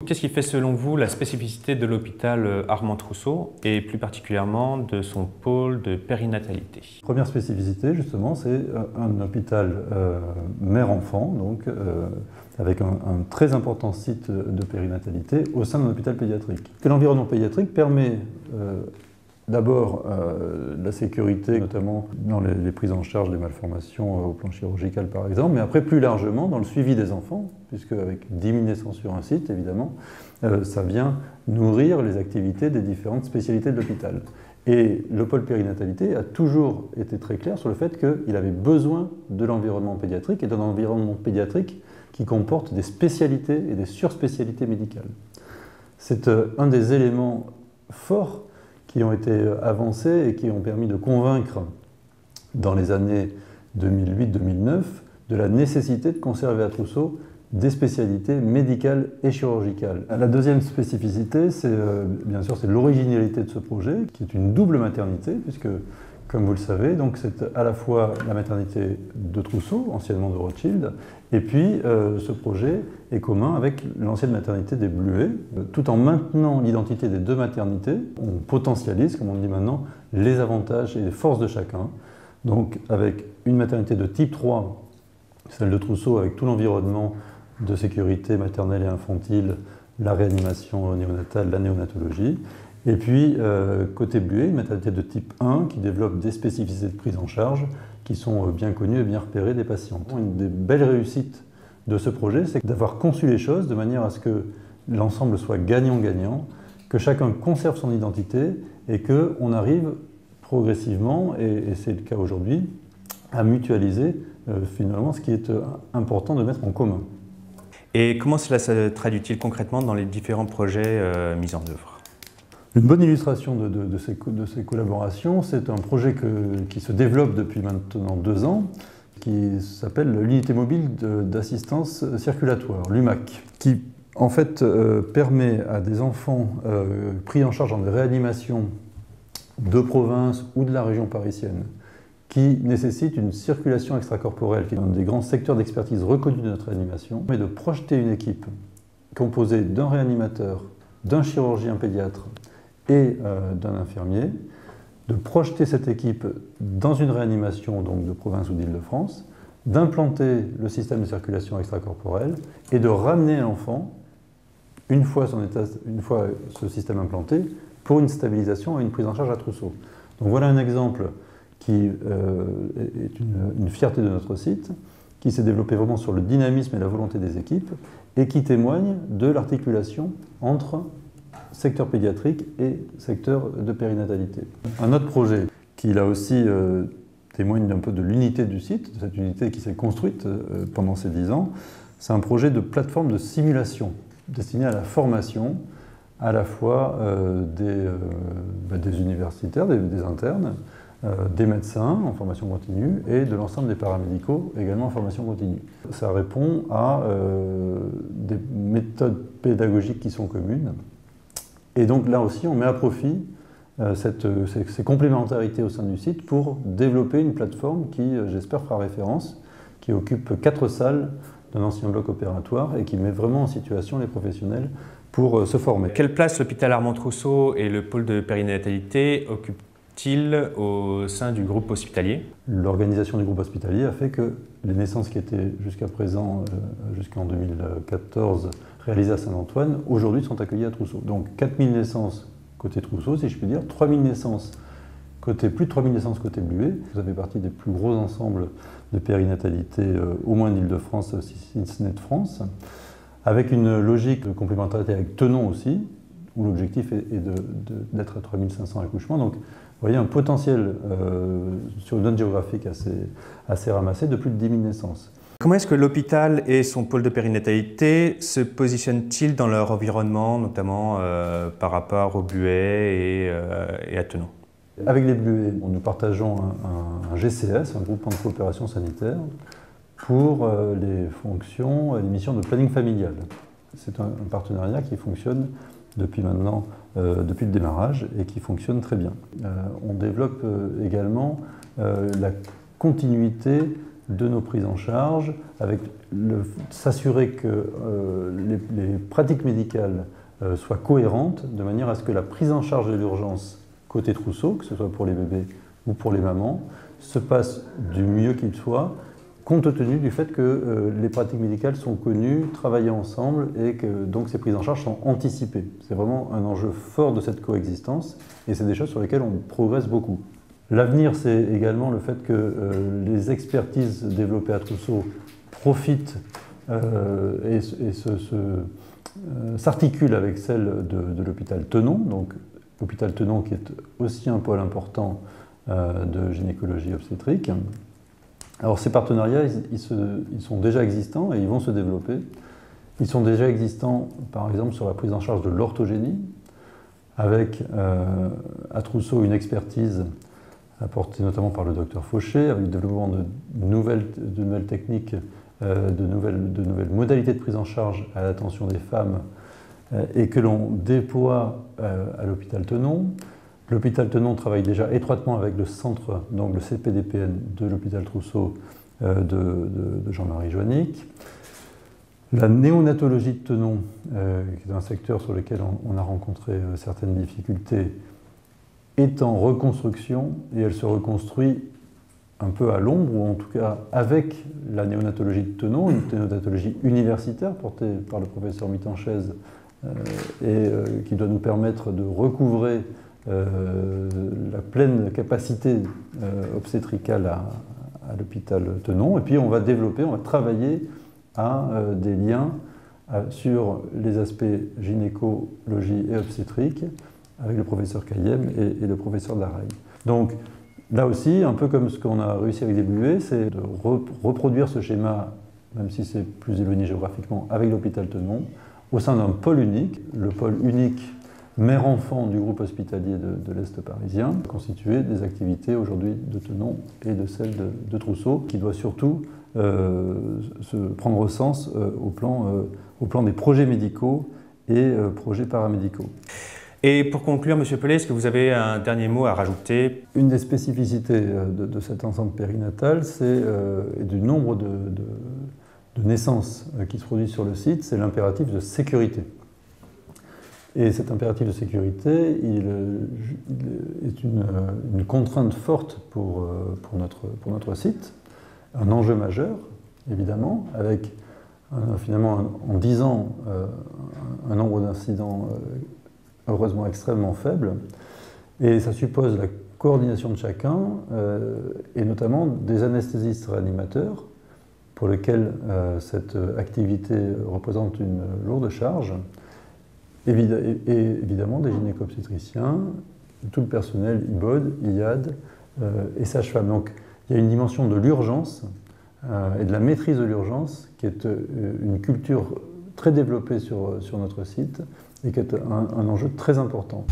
Qu'est-ce qui fait selon vous la spécificité de l'hôpital Armand Trousseau et plus particulièrement de son pôle de périnatalité? Première spécificité justement, c'est un hôpital mère-enfant, donc avec un très important site de périnatalité au sein d'un hôpital pédiatrique. L'environnement pédiatrique permet d'abord la sécurité, notamment dans les prises en charge des malformations au plan chirurgical par exemple, mais après plus largement dans le suivi des enfants, puisque avec 10 000 naissances sur un site, évidemment, ça vient nourrir les activités des différentes spécialités de l'hôpital. Et le pôle périnatalité a toujours été très clair sur le fait qu'il avait besoin de l'environnement pédiatrique et d'un environnement pédiatrique qui comporte des spécialités et des surspécialités médicales. C'est un des éléments forts qui ont été avancés et qui ont permis de convaincre dans les années 2008-2009 de la nécessité de conserver à Trousseau des spécialités médicales et chirurgicales. La deuxième spécificité, c'est bien sûr l'originalité de ce projet, qui est une double maternité, puisque, comme vous le savez, c'est à la fois la maternité de Trousseau, anciennement de Rothschild, et puis ce projet est commun avec l'ancienne maternité des Bluets. Tout en maintenant l'identité des deux maternités, on potentialise, comme on dit maintenant, les avantages et les forces de chacun. Donc avec une maternité de type 3, celle de Trousseau, avec tout l'environnement de sécurité maternelle et infantile, la réanimation néonatale, la néonatologie. Et puis, côté Bluet, une maternité de type 1 qui développe des spécificités de prise en charge qui sont bien connues et bien repérées des patientes. Une des belles réussites de ce projet, c'est d'avoir conçu les choses de manière à ce que l'ensemble soit gagnant-gagnant, que chacun conserve son identité et qu'on arrive progressivement, et c'est le cas aujourd'hui, à mutualiser finalement ce qui est important de mettre en commun. Et comment cela se traduit-il concrètement dans les différents projets mis en œuvre? Une bonne illustration de ces collaborations, c'est un projet qui se développe depuis maintenant 2 ans, qui s'appelle l'unité mobile d'assistance circulatoire, l'UMAC, qui en fait permet à des enfants pris en charge dans des réanimations de province ou de la région parisienne, qui nécessite une circulation extracorporelle, qui est un des grands secteurs d'expertise reconnus de notre réanimation, mais de projeter une équipe composée d'un réanimateur, d'un chirurgien pédiatre et d'un infirmier, de projeter cette équipe dans une réanimation donc de province ou d'Île-de-France, d'implanter le système de circulation extracorporelle et de ramener l'enfant, une fois ce système implanté, pour une stabilisation et une prise en charge à Trousseau. Donc voilà un exemple qui est une fierté de notre site, qui s'est développé vraiment sur le dynamisme et la volonté des équipes, et qui témoigne de l'articulation entre secteur pédiatrique et secteur de périnatalité. Un autre projet qui là aussi témoigne un peu de l'unité du site, de cette unité qui s'est construite pendant ces 10 ans, c'est un projet de plateforme de simulation destiné à la formation à la fois des universitaires, des internes, des médecins en formation continue et de l'ensemble des paramédicaux également en formation continue. Ça répond à des méthodes pédagogiques qui sont communes. Et donc là aussi, on met à profit ces complémentarités au sein du site pour développer une plateforme qui, j'espère, fera référence, qui occupe 4 salles d'un ancien bloc opératoire et qui met vraiment en situation les professionnels pour se former. Quelle place l'hôpital Armand Trousseau et le pôle de périnatalité occupent-ils au sein du groupe hospitalier? L'organisation du groupe hospitalier a fait que les naissances qui étaient jusqu'à présent, jusqu'en 2014, réalisées à Saint-Antoine, aujourd'hui sont accueillies à Trousseau. Donc 4 000 naissances côté Trousseau, si je puis dire, 3 000 naissances plus de 3 000 naissances côté Bluet. Vous avez partie des plus gros ensembles de périnatalité, au moins d'Île-de-France, si ce n'est de France, avec une logique de complémentarité avec Tenon aussi, où l'objectif est d'être à 3 500 accouchements. Donc, vous voyez un potentiel sur une zone géographique assez ramassé de plus de 10 000 naissances. Comment est-ce que l'hôpital et son pôle de périnatalité se positionnent-ils dans leur environnement, notamment par rapport aux Bluets et à Tenon? Avec les Bluets, nous partageons un GCS, un groupement de coopération sanitaire, pour les fonctions et les missions de planning familial. C'est un partenariat qui fonctionne depuis maintenant, depuis le démarrage, et qui fonctionne très bien. On développe également la continuité de nos prises en charge avec s'assurer que les pratiques médicales soient cohérentes, de manière à ce que la prise en charge de l'urgence côté trousseau, que ce soit pour les bébés ou pour les mamans, se passe du mieux qu'il soit, compte tenu du fait que les pratiques médicales sont connues, travaillées ensemble et que donc ces prises en charge sont anticipées. C'est vraiment un enjeu fort de cette coexistence et c'est des choses sur lesquelles on progresse beaucoup. L'avenir, c'est également le fait que les expertises développées à Trousseau profitent et s'articulent avec celles de l'hôpital Tenon. Donc l'hôpital Tenon qui est aussi un pôle important de gynécologie obstétrique. Alors ces partenariats, ils sont déjà existants et ils vont se développer. Ils sont déjà existants, par exemple, sur la prise en charge de l'orthogénie, avec à Trousseau une expertise apportée notamment par le docteur Fauché, avec le développement de nouvelles techniques, de nouvelles modalités de prise en charge à l'attention des femmes, et que l'on déploie à l'hôpital Tenon. L'hôpital Tenon travaille déjà étroitement avec le centre, donc le CPDPN de l'hôpital Trousseau de Jean-Marie Joannick. La néonatologie de Tenon, qui est un secteur sur lequel on a rencontré certaines difficultés, est en reconstruction et elle se reconstruit un peu à l'ombre, ou en tout cas avec la néonatologie de Tenon, une néonatologie universitaire portée par le professeur Mittenchez et qui doit nous permettre de recouvrer la pleine capacité obstétricale à l'hôpital Tenon. Et puis on va développer, on va travailler à des liens sur les aspects gynécologie et obstétrique avec le professeur Kayem et le professeur Daraï. Donc là aussi, un peu comme ce qu'on a réussi avec des BUE, c'est de reproduire ce schéma, même si c'est plus éloigné géographiquement, avec l'hôpital Tenon, au sein d'un pôle unique, le pôle unique mère-enfant du groupe hospitalier de l'Est parisien, constitué des activités aujourd'hui de Tenon et de celles de Trousseau, qui doit surtout se prendre sens au plan des projets médicaux et projets paramédicaux. Et pour conclure, M. Pellet, est-ce que vous avez un dernier mot à rajouter? Une des spécificités de cet ensemble périnatal, c'est du nombre de naissances qui se produisent sur le site, c'est l'impératif de sécurité. Et cet impératif de sécurité, il est une contrainte forte pour notre site, un enjeu majeur, évidemment, avec finalement en 10 ans un nombre d'incidents heureusement extrêmement faible. Et ça suppose la coordination de chacun, et notamment des anesthésistes réanimateurs, pour lesquels cette activité représente une lourde charge, et évidemment des gynéco-obstétriciens, tout le personnel IBOD, IAD et sage-femme. Donc il y a une dimension de l'urgence et de la maîtrise de l'urgence qui est une culture très développée sur notre site et qui est un enjeu très important.